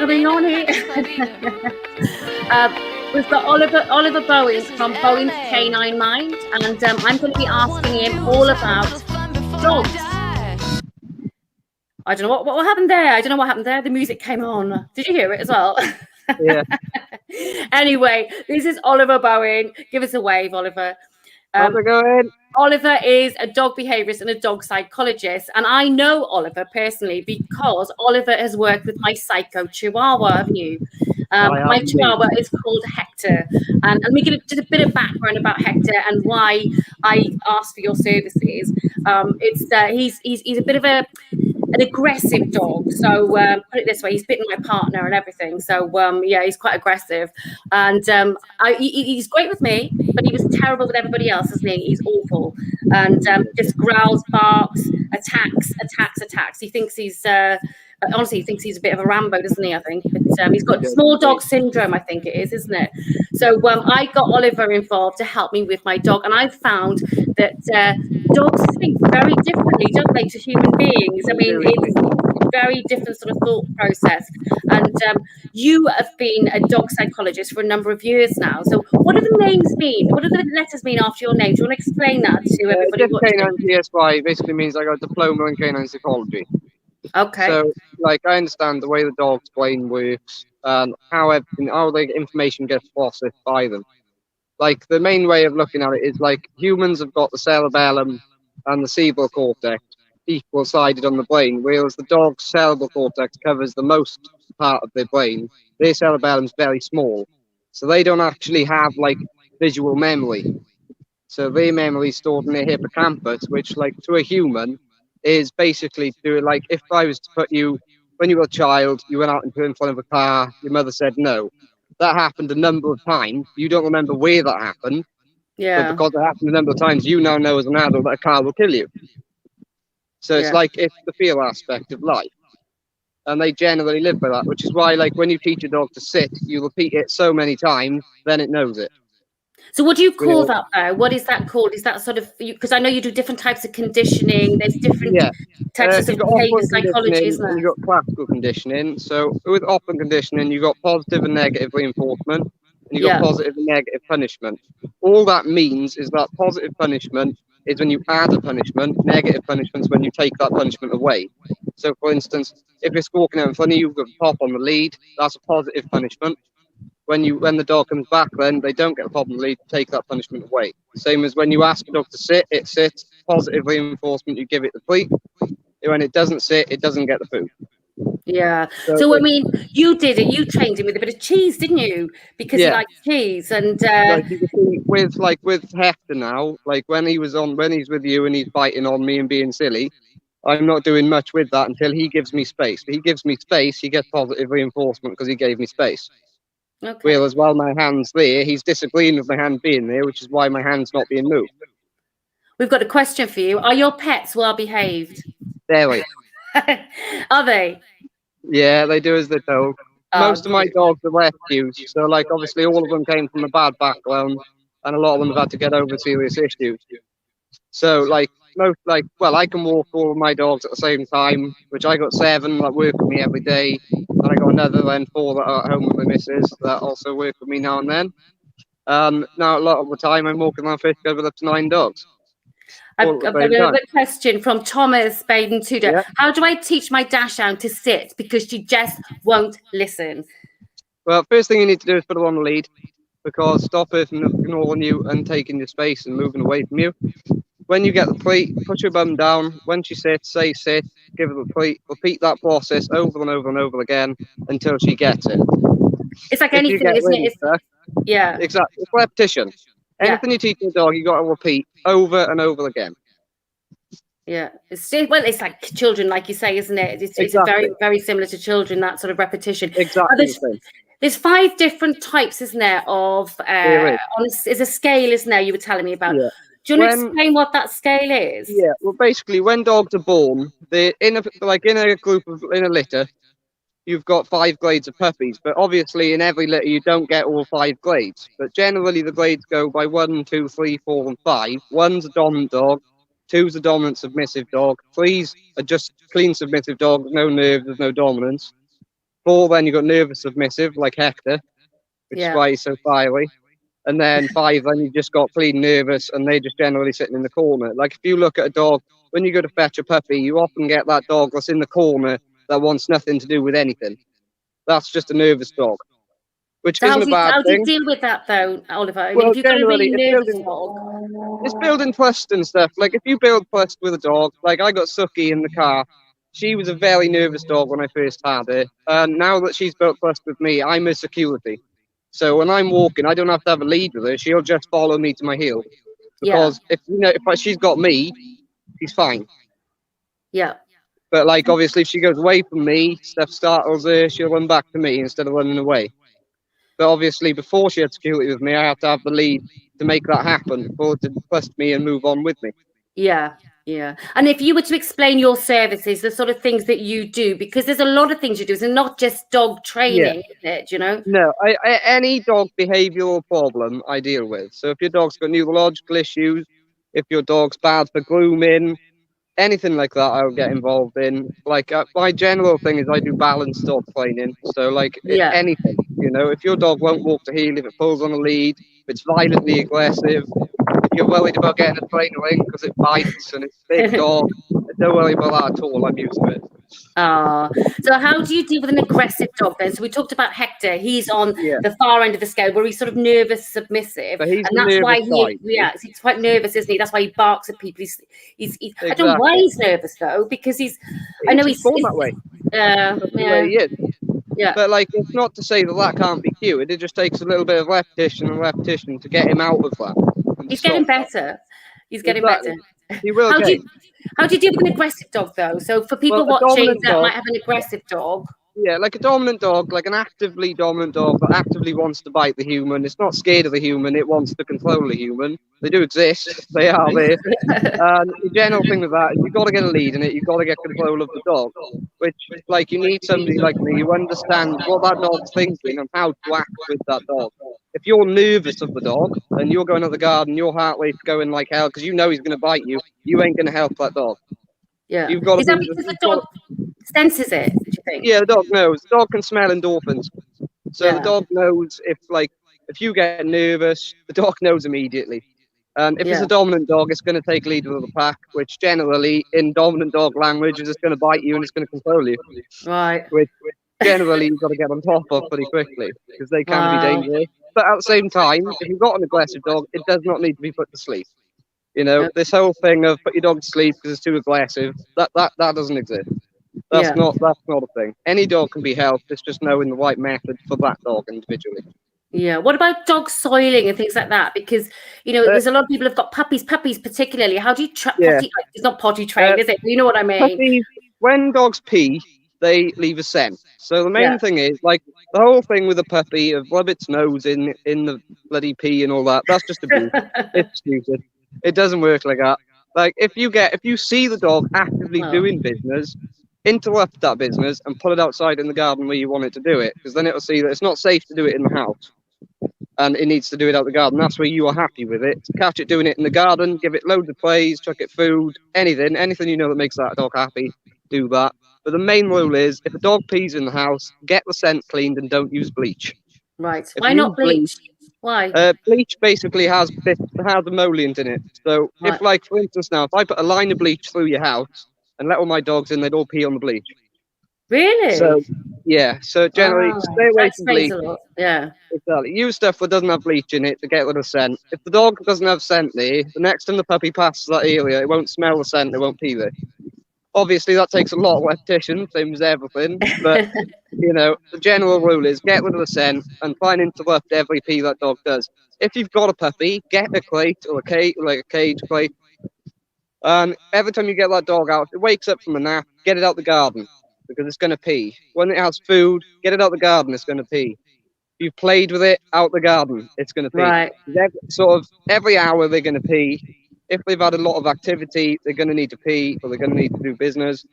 coming on here. We've got Oliver Bowen from Bowen's Canine Mind, and I'm going to be asking him all about dogs. I don't know what happened there. I don't know what happened there. The music came on. Did you hear it as well? Yeah. Anyway, this is Oliver Bowen. Give us a wave, Oliver. How's it going? Oliver is a dog behaviorist and a dog psychologist, and I know Oliver personally because Oliver has worked with my psycho Chihuahua, haven't you? My Chihuahua is called Hector, and let me give just a bit of background about Hector and why I asked for your services. He's a bit of an aggressive dog. So put it this way, he's bitten my partner and everything. So yeah, he's quite aggressive, and he's great with me, but he was terrible with everybody else, isn't he? He's awful, and just growls, barks, attacks. He thinks he's honestly, he thinks he's a bit of a Rambo, doesn't he? I think, but he's got small dog syndrome, I think it is, isn't it? So I got Oliver involved to help me with my dog, and I found that dogs think very differently, don't they, to human beings? I mean, it's a very different sort of thought process. And you have been a dog psychologist for a number of years now. So what do the names mean? What do the letters mean after your name? Do you want to explain that to everybody? Canine PSY basically means I got a diploma in canine psychology. Okay. So, like, I understand the way the dog's brain works and how the information gets processed by them. Like, the main way of looking at it is, like, humans have got the cerebellum and the cerebral cortex equal-sided on the brain, whereas the dog's cerebral cortex covers the most part of their brain. Their cerebellum's very small, so they don't actually have, like, visual memory. So their memory is stored in their hippocampus, which, like, to a human, is basically like if I was to put you, when you were a child, you went out in front of a car, your mother said no. That happened a number of times. You don't remember where that happened. Yeah. But because it happened a number of times, you now know as an adult that a car will kill you. So it's like, it's the feel aspect of life. And they generally live by that, which is why, like, when you teach a dog to sit, you repeat it so many times, then it knows it. So what do you call that though? What is that called? Is that sort of, because I know you do different types of conditioning. There's different types of behavior psychology, isn't there? You've got classical conditioning. So with open conditioning, you've got positive and negative reinforcement, and you've got positive and negative punishment. All that means is that positive punishment is when you add a punishment, negative punishment is when you take that punishment away. So for instance, if you're squawking out in front of you, you've got a pop on the lead, that's a positive punishment. When the dog comes back, then they don't get a problem lead, take that punishment away. Same as when you ask a dog to sit, it sits. Positive reinforcement, you give it the treat. When it doesn't sit, it doesn't get the food. Yeah. So I mean, you did it. You trained him with a bit of cheese, didn't you? Because he likes cheese. And like you can see with Hector now, like when he's with you and he's biting on me and being silly, I'm not doing much with that until he gives me space. If he gives me space, he gets positive reinforcement because he gave me space. Okay. Whereas while my hand's there, he's disagreeing with my hand being there, which is why my hand's not being moved. We've got a question for you. Are your pets well behaved? Very. Are they? Yeah, they do as they're told. Most of my dogs are rescues, so like obviously all of them came from a bad background, and a lot of them have had to get over serious issues. So like I can walk all of my dogs at the same time, which I got 7 that work with me every day, and I got another then 4 that are at home with my missus that also work with me now and then. Now a lot of the time I'm walking around 50 with up to 9 dogs. I've got another question from Thomas Baden Tudor. Yeah. How do I teach my Dachshund to sit because she just won't listen? Well, first thing you need to do is put her on the lead, because stop her from ignoring you and taking your space and moving away from you. When you get the treat, put your bum down. When she sits, say sit, give her the treat. Repeat that process over and over and over again until she gets it. It's like anything, isn't it? Yeah. Exactly. It's repetition. Anything you teach a dog, you got to repeat over and over again. Yeah, it's like children, like you say, isn't it? It's very, very similar to children. That sort of repetition. Exactly. There's 5 different types, isn't there? Of there's a scale, isn't there? You were telling me about. Yeah. Do you want to explain what that scale is? Yeah. Well, basically, when dogs are born, they're in a litter. You've got 5 grades of puppies, but obviously in every litter you don't get all 5 grades. But generally the grades go by 1, 2, 3, 4, and 5. 1's a dominant dog, 2's a dominant submissive dog, 3's a just clean submissive dog, no nerves, there's no dominance. 4, then you've got nervous submissive, like Hector, which is Yeah. why he's so fiery. And then 5, then you just got clean nervous, and they're just generally sitting in the corner. Like if you look at a dog, when you go to fetch a puppy, you often get that dog that's in the corner that wants nothing to do with anything. That's just a nervous dog, which So isn't a bad how do you thing. deal with that though, Oliver? I mean, Well, if you've got a generally, really nervous dog, it's building trust and stuff. Like if you build trust with a dog, like I got Suki in the car. She was a very nervous dog when I first had her. And now that she's built trust with me, I'm her security. So when I'm walking, I don't have to have a lead with her. She'll just follow me to my heel. yeah, Because if she's got me, she's fine. yeah. But like obviously, if she goes away from me, stuff startles her. She'll run back to me instead of running away. But obviously, before she had security with me, I had to have the lead to make that happen for her to trust me and move on with me. Yeah, yeah. And if you were to explain your services, the sort of things that you do, because there's a lot of things you do, it's not just dog training, is it? You know? No, any dog behavioural problem I deal with. So if your dog's got neurological issues, if your dog's bad for grooming, anything like that, I'll get involved in. Like my general thing is I do balanced dog training. So like Yeah. anything, if your dog won't walk to heel, if it pulls on a lead, if it's violently aggressive, if you're worried about getting a trainer in because it bites and it's a big dog, don't worry about that at all. I'm used to it. So how do you deal with an aggressive dog then? So we talked about Hector. He's on the far end of the scale where he's sort of nervous, submissive, But he's and that's why he side. reacts. He's quite nervous, isn't he? That's why he barks at people. He's Exactly. I don't know why he's nervous though, because I know he's born that way. That's the way he is. Yeah. But like, it's not to say that can't be cured. It just takes a little bit of repetition and repetition to get him out of that. He's getting better. He's getting better. He will How do you deal with an aggressive dog though? So for people watching that might have an aggressive dog. Yeah, like a dominant dog, like an actively dominant dog that actively wants to bite the human. It's not scared of the human. It wants to control the human. They do exist. They are there. And the general thing with that is you've got to get a lead in it. You've got to get control of the dog, which, like, you need somebody like me who understands what that dog's thinking and how to act with that dog. If you're nervous of the dog and you're going to the garden, your heart rate's going like hell because you know he's going to bite you, you ain't going to help that dog. Yeah. You've got is that because the dog senses it, do you think? Yeah, the dog knows. The dog can smell endorphins. So the dog knows if you get nervous, the dog knows immediately. And if it's a dominant dog, it's going to take lead of the pack, which generally, in dominant dog language, is it's going to bite you and it's going to control you. Right. Which generally you've got to get on top of pretty quickly because they can be dangerous. But at the same time, if you've got an aggressive dog, it does not need to be put to sleep. This whole thing of put your dog to sleep because it's too aggressive, that doesn't exist. That's not a thing. Any dog can be helped. It's just knowing the right method for that dog individually. Yeah. What about dog soiling and things like that? Because there's a lot of people who've got puppies particularly. How do you it's not potty trained, is it? You know what I mean? Puppies, when dogs pee, they leave a scent. So the main thing is, like, the whole thing with a puppy of rub its nose in the bloody pee and all that. That's just abuse. It's stupid. It doesn't work like that. Like, if you see the dog actively doing business, interrupt that business and put it outside in the garden where you want it to do it, because then it'll see that it's not safe to do it in the house and it needs to do it out the garden. That's where you are happy with it. Catch it doing it in the garden, give it loads of praise, chuck it food, anything that makes that dog happy, do that. But the main rule is, if a dog pees in the house, get the scent cleaned and don't use bleach. Right. Why not bleach? Why? Bleach basically has emollient in it. So if, like, for instance, now, if I put a line of bleach through your house and let all my dogs in, they'd all pee on the bleach. Really? So, yeah. So generally, stay away from bleach. Yeah. Exactly. Use stuff that doesn't have bleach in it to get rid of scent. If the dog doesn't have scent there, the next time the puppy passes that area, it won't smell the scent, it won't pee there. Obviously, that takes a lot of repetition, same as everything. But, the general rule is get rid of the scent and try and interrupt every pee that dog does. If you've got a puppy, get a crate or a cage crate. And every time you get that dog out, if it wakes up from a nap, get it out the garden because it's going to pee. When it has food, get it out the garden, it's going to pee. If you've played with it, out the garden, it's going to pee. Right. Every hour they're going to pee. If they've had a lot of activity, they're going to need to pee or they're going to need to do business.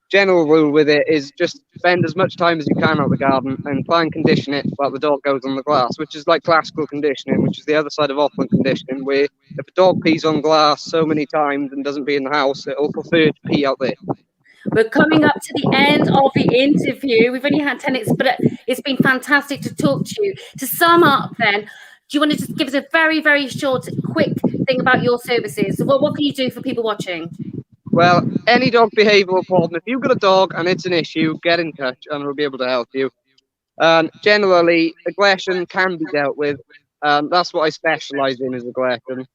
General rule with it is just spend as much time as you can out the garden and try and condition it while the dog goes on the glass, which is like classical conditioning, which is the other side of operant conditioning, where if a dog pees on glass so many times and doesn't pee in the house, it'll prefer to pee out there. We're coming up to the end of the interview. We've only had 10 minutes, but it's been fantastic to talk to you. To sum up then, do you want to just give us a very, very short, quick thing about your services? So what can you do for people watching? Well, any dog behavioural problem, if you've got a dog and it's an issue, get in touch and we'll be able to help you. Generally, aggression can be dealt with. That's what I specialise in, is aggression,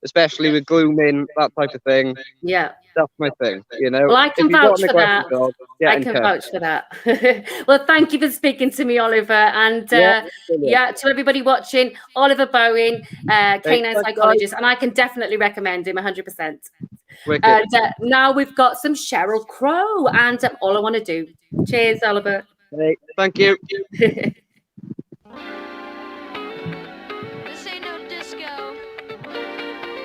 especially with grooming, that type of thing. Yeah. That's my thing, you know. Well, I can vouch for that. Dog, I can vouch for that. Well, thank you for speaking to me, Oliver. And to everybody watching, Oliver Bowen, canine psychologist, and I can definitely recommend him 100%. And now we've got some Sheryl Crow, and All I Want to Do. Cheers, Oliver. Hey, thank you.